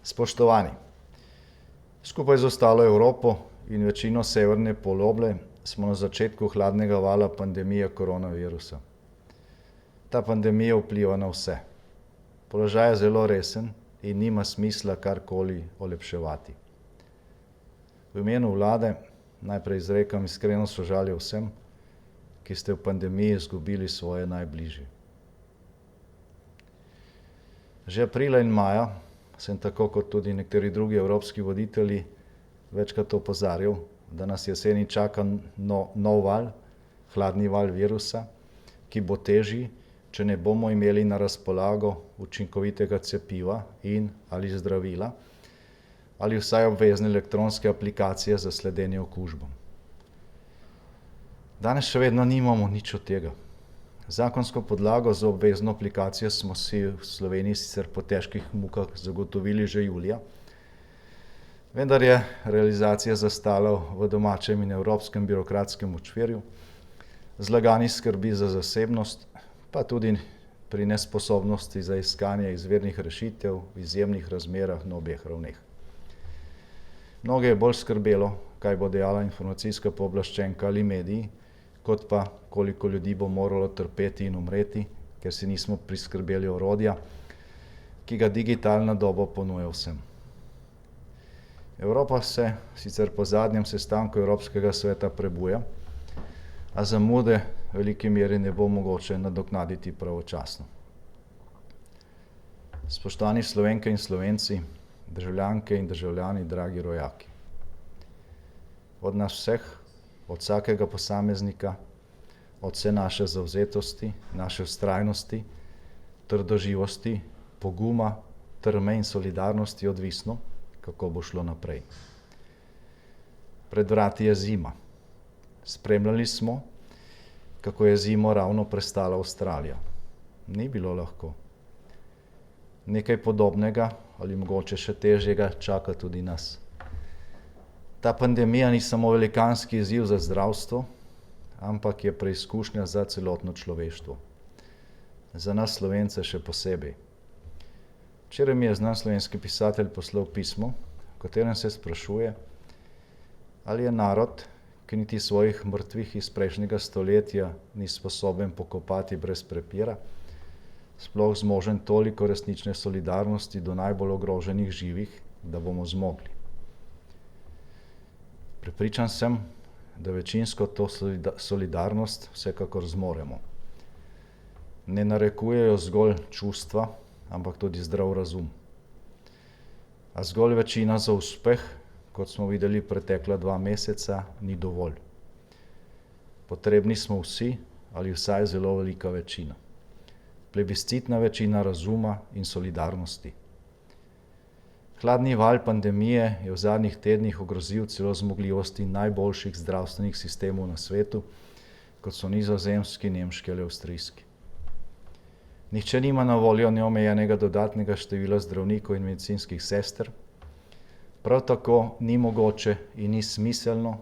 Spoštovani, skupaj z ostalo Evropo in večino severne poloble smo na začetku hladnega vala pandemije koronavirusa. Ta pandemija vpliva na vse. Položaj je zelo resen in nima smisla karkoli olepševati. V imenu vlade najprej izrekam iskreno sožalje vsem, ki ste v pandemiji izgubili svoje najbližje. Že aprila in maja sem tako kot tudi nekateri drugi evropski voditelji večkrat opozarjal, da nas jeseni čaka nov val, hladni val virusa, ki bo težji, če ne bomo imeli na razpolago učinkovitega cepiva in ali zdravila, ali vsaj obvezne elektronske aplikacije za sledenje okužbam. Danes še vedno nimamo nič od tega. Zakonsko podlago za obvezno aplikacijo smo si v Sloveniji sicer po težkih mukah zagotovili že julija, vendar je realizacija zastala v domačem in evropskem birokratskem močvirju, zlaganih skrbi za zasebnost, pa tudi pri nesposobnosti za iskanje izvirnih rešitev v izjemnih razmerah na obeh ravneh. Mnoge je bolj skrbelo, kaj bo dejala informacijska pooblaščenka ali mediji, kot pa koliko ljudi bo moralo trpeti in umreti, ker si nismo priskrbeli orodja, ki ga digitalna doba ponuja vsem. Evropa se sicer po zadnjem sestanku Evropskega sveta prebuja, a zamude v veliki meri ne bo mogoče nadoknaditi pravočasno. Spoštovani Slovenke in Slovenci, državljanke in državljani, dragi rojaki. Od nas vseh, od vsakega posameznika, od vse naše zavzetosti, naše vztrajnosti, trdoživosti, poguma, trme in solidarnosti odvisno, kako bo šlo naprej. Pred vrati je zima. Spremljali smo, kako je zimo ravno prestala Avstralija. Ni bilo lahko. Nekaj podobnega ali mogoče še težjega čaka tudi nas. Ta pandemija ni samo velikanski izziv za zdravstvo, ampak je preizkušnja za celotno človeštvo. Za nas Slovence še posebej. Včeraj mi je znan slovenski pisatelj poslal pismo, v katerem se sprašuje, ali je narod, ki niti svojih mrtvih iz prejšnjega stoletja ni sposoben pokopati brez prepira, sploh zmožen toliko resnične solidarnosti do najbolj ogroženih živih, da bomo zmogli. Prepričan sem, da večinsko to solidarnost vsekakor zmoremo. Ne narekujejo zgolj čustva, ampak tudi zdrav razum. A zgolj večina za uspeh, kot smo videli pretekla 2 meseca, ni dovolj. Potrebni smo vsi ali vsaj zelo velika večina. Plebiscitna večina razuma in solidarnosti. Hladni val pandemije je v zadnjih tednih ogrozil celo zmogljivosti najboljših zdravstvenih sistemov na svetu, kot so nizozemski, nemški ali avstrijski. Nihče nima na voljo neomejenega dodatnega števila zdravnikov in medicinskih sester, prav tako ni mogoče in ni smiselno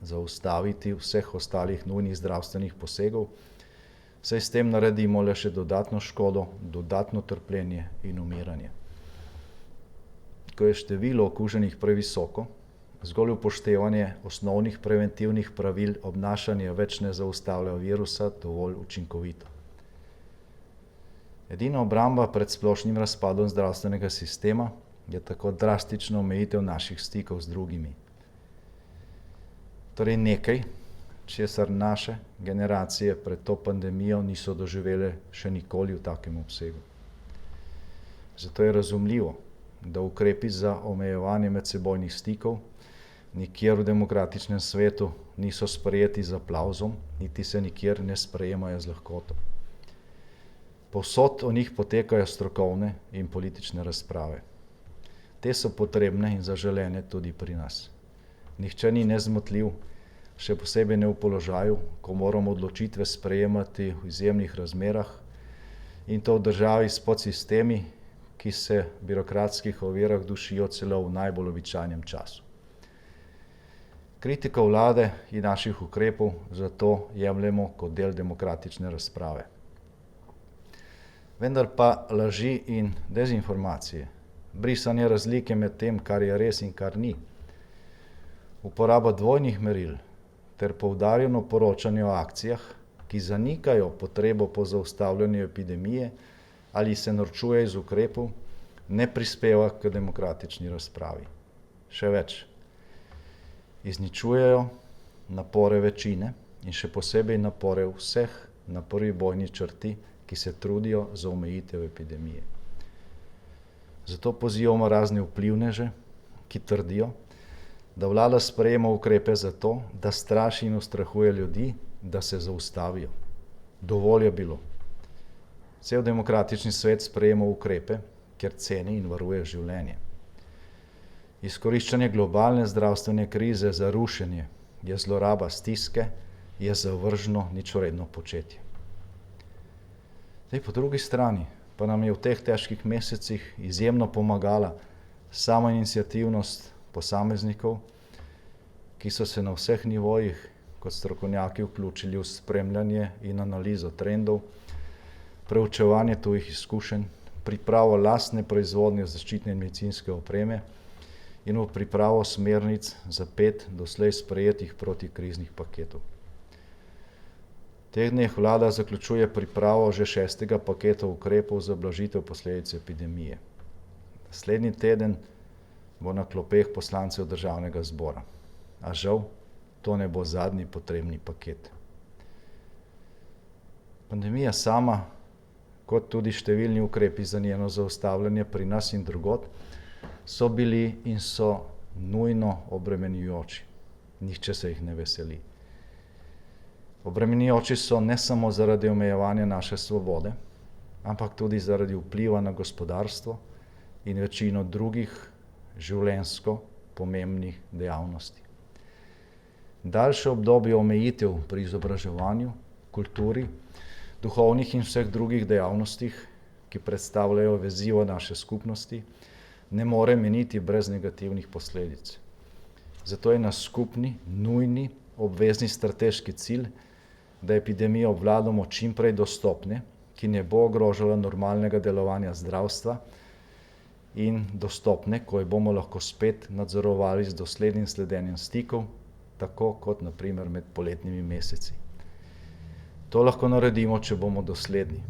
zaustaviti vseh ostalih nujnih zdravstvenih posegov, saj s tem naredimo le še dodatno škodo, dodatno trpljenje in umiranje. Ko je število okuženih previsoko, zgolj upoštevanje osnovnih preventivnih pravil obnašanja več ne zaustavlja virusa dovolj učinkovito. Edina obramba pred splošnim razpadom zdravstvenega sistema je tako drastična omejitev naših stikov z drugimi. Torej nekaj, česar naše generacije pred to pandemijo niso doživele še nikoli v takem obsegu. Zato je razumljivo, da ukrepi za omejevanje medsebojnih stikov nikjer v demokratičnem svetu niso sprejeti z aplavzom, niti se nikjer ne sprejemajo z lahkoto. Povsod o njih potekajo strokovne in politične razprave. Te so potrebne in zaželene tudi pri nas. Nihče ni nezmotljiv, še posebej ne v položaju, ko moramo odločitve sprejemati v izjemnih razmerah in to v državi s podsistemi, ki se v birokratskih ovirah dušijo celo v najbolj običajnem času. Kritiko vlade in naših ukrepov zato jemljemo kot del demokratične razprave. Vendar pa laži in dezinformacije brisanje razlike med tem, kar je res in kar ni, uporaba dvojnih meril ter poudarjeno poročanje o akcijah, ki zanikajo potrebo po zaustavljanju epidemije ali se norčuje iz ukrepov, ne prispeva k demokratični razpravi. Še več, izničujejo napore večine in še posebej napore vseh na prvi bojni črti, ki se trudijo za omejitev epidemije. Zato pozivamo razne vplivneže, ki trdijo, da vlada sprejema ukrepe zato, da straši in ustrahuje ljudi, da se zaustavijo. Dovolj je bilo. Cel demokratični svet sprejema ukrepe, ker ceni in varuje življenje. Izkoriščanje globalne zdravstvene krize za rušenje je zloraba stiske, je zavržno, ničvredno početje. Po drugi strani pa nam je v teh težkih mesecih izjemno pomagala sama iniciativnost posameznikov, ki so se na vseh nivojih kot strokovnjaki vključili v spremljanje in analizo trendov, preučevanje tujih izkušenj, pripravo lastne proizvodnje zaščitne in medicinske opreme in v pripravo smernic za 5 doslej sprejetih protikriznih paketov. V teh dneh vlada zaključuje pripravo že 6. paketa ukrepov za blažitev posledic epidemije. Naslednji teden bo na klopeh poslancev Državnega zbora. A žal, to ne bo zadnji potrebni paket. Pandemija sama, kot tudi številni ukrepi za njeno zaustavljanje pri nas in drugod, so bili in so nujno obremenjujoči. Nihče se jih ne veseli. Obremenjujoči so ne samo zaradi omejevanja naše svobode, ampak tudi zaradi vpliva na gospodarstvo in večino drugih življenjsko pomembnih dejavnosti. Daljše obdobje omejitev pri izobraževanju, kulturi, duhovnih in vseh drugih dejavnostih, ki predstavljajo vezivo naše skupnosti, ne more miniti brez negativnih posledic. Zato je naš skupni, nujni, obvezni strateški cilj, da epidemijo obvladamo čim prej do stopnje, ki ne bo ogrožala normalnega delovanja zdravstva in do stopnje, ko jo bomo lahko spet nadzorovali z doslednim sledenjem stikov, tako kot na primer med poletnimi meseci. To lahko naredimo, če bomo dosledni.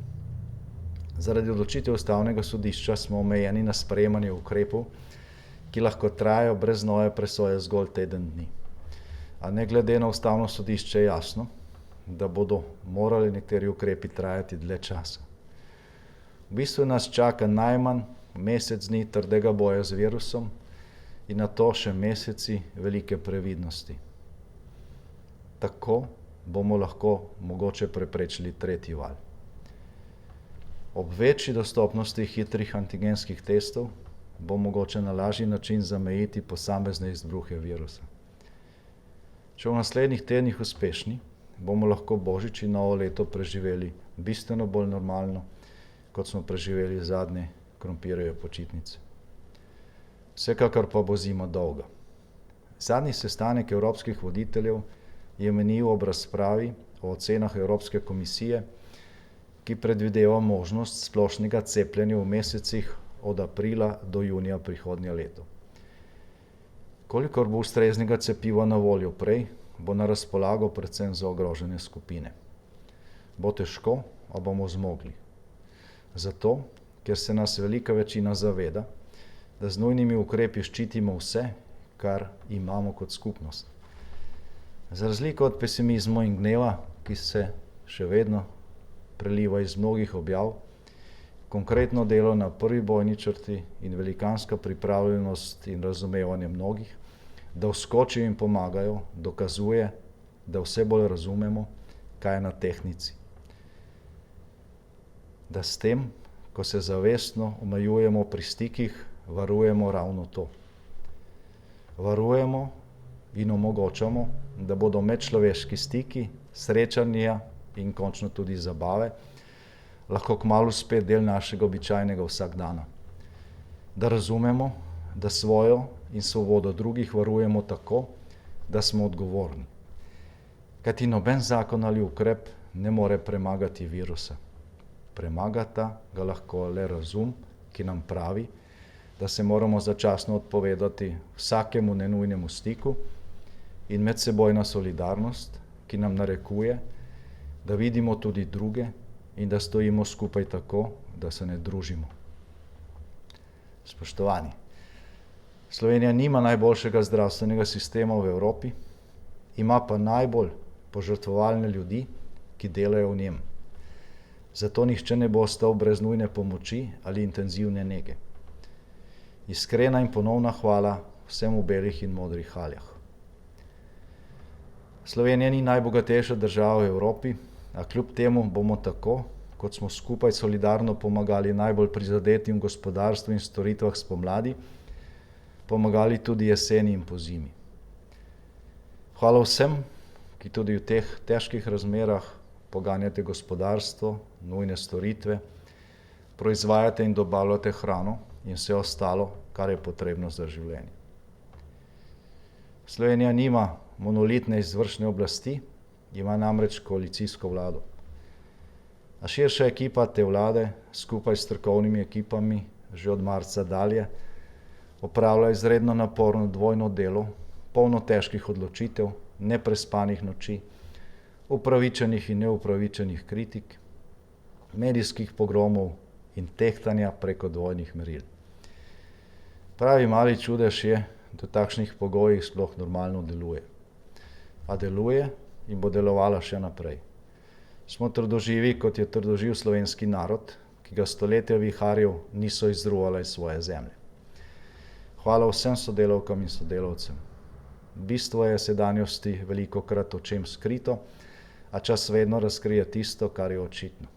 Zaradi odločitev Ustavnega sodišča smo omejeni na sprejemanje ukrepov, ki lahko trajajo brez nove presoje zgolj teden dni. A ne glede na Ustavno sodišče je jasno, da bodo morali nekateri ukrepi trajati dlje časa. V bistvu nas čaka najmanj mesec dni trdega boja z virusom in nato še meseci velike previdnosti. Tako bomo lahko mogoče preprečili tretji val. Ob večji dostopnosti hitrih antigenskih testov bo mogoče na lažji način zamejiti posamezne izbruhe virusa. Če v naslednjih tednih uspešni, bomo lahko Božič in novo leto preživeli bistveno bolj normalno, kot smo preživeli zadnje krompirjeve počitnice. Vsekakor pa bo zima dolga. Zadnji sestanek evropskih voditeljev je menil ob razpravi o ocenah Evropske komisije, ki predvideva možnost splošnega cepljenja v mesecih od aprila do junija prihodnje leto. Kolikor bo ustreznega cepiva na voljo prej, bo na razpolago predvsem za ogrožene skupine. Bo težko, a bomo zmogli. Zato, ker se nas velika večina zaveda, da z nujnimi ukrepi ščitimo vse, kar imamo kot skupnost. Za razliko od pesimizma in gneva, ki se še vedno preliva iz mnogih objav, konkretno delo na prvi bojni črti in velikanska pripravljenost in razumevanje mnogih, da vskočijo in pomagajo, dokazuje, da vse bolj razumemo, kaj je na tehtnici. Da s tem, ko se zavestno omejujemo pri stikih, varujemo ravno to. Varujemo in omogočamo, da bodo medčloveški stiki, srečanja in končno tudi zabave lahko kmalu spet del našega običajnega vsakdana. Da razumemo, da svojo in svobodo drugih varujemo tako, da smo odgovorni. Kajti noben zakon ali ukrep ne more premagati virusa. Premagata ga lahko le razum, ki nam pravi, da se moramo začasno odpovedati vsakemu nenujnemu stiku in medsebojna solidarnost, ki nam narekuje, da vidimo tudi druge in da stojimo skupaj tako, da se ne družimo. Spoštovani, Slovenija nima najboljšega zdravstvenega sistema v Evropi, ima pa najbolj požrtvovalne ljudi, ki delajo v njem. Zato nihče ne bo ostal brez nujne pomoči ali intenzivne nege. Iskrena in ponovna hvala vsem v belih in modrih haljah. Slovenija ni najbogatejša država v Evropi, a kljub temu bomo tako, kot smo skupaj solidarno pomagali najbolj prizadetim v gospodarstvu in storitvah spomladi, pomagali tudi jeseni in pozimi. Hvala vsem, ki tudi v teh težkih razmerah poganjate gospodarstvo, nujne storitve, proizvajate in dobavljate hrano in vse ostalo, kar je potrebno za življenje. Slovenija nima monolitne izvršne oblasti, ima namreč koalicijsko vlado. A širša ekipa te vlade, skupaj s strokovnimi ekipami, že od marca dalje, opravlja izredno naporno dvojno delo, polno težkih odločitev, neprespanih noči, upravičenih in neupravičenih kritik, medijskih pogromov in tehtanja preko dvojnih meril. Pravi mali čudež je, da v takšnih pogojih sploh normalno deluje. A deluje in bo delovala še naprej. Smo trdoživi, kot je trdoživ slovenski narod, ki ga stoletja viharjev niso izruvali iz svoje zemlje. Hvala vsem sodelavkam in sodelavcem. Bistvo je sedanjosti velikokrat očem skrito, a čas vedno razkrije tisto, kar je očitno.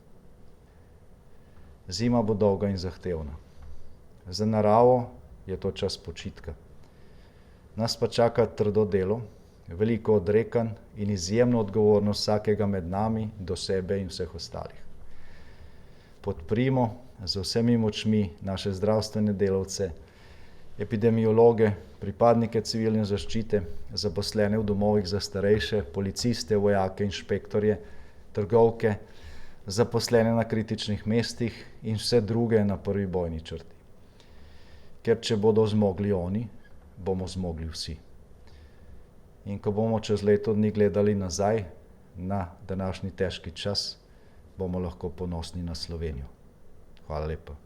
Zima bo dolga in zahtevna. Za naravo je to čas počitka. Nas pa čaka trdo delo, veliko odrekanj in izjemno odgovornost vsakega med nami do sebe in vseh ostalih. Podprimo z vsemi močmi naše zdravstvene delavce, epidemiologe, pripadnike civilne zaščite, zaposlene v domovih za starejše, policiste, vojake, inšpektorje, trgovke, zaposlene na kritičnih mestih in vse druge na prvi bojni črti. Ker če bodo zmogli oni, bomo zmogli vsi. In ko bomo čez leto dni gledali nazaj na današnji težki čas, bomo lahko ponosni na Slovenijo. Hvala lepa.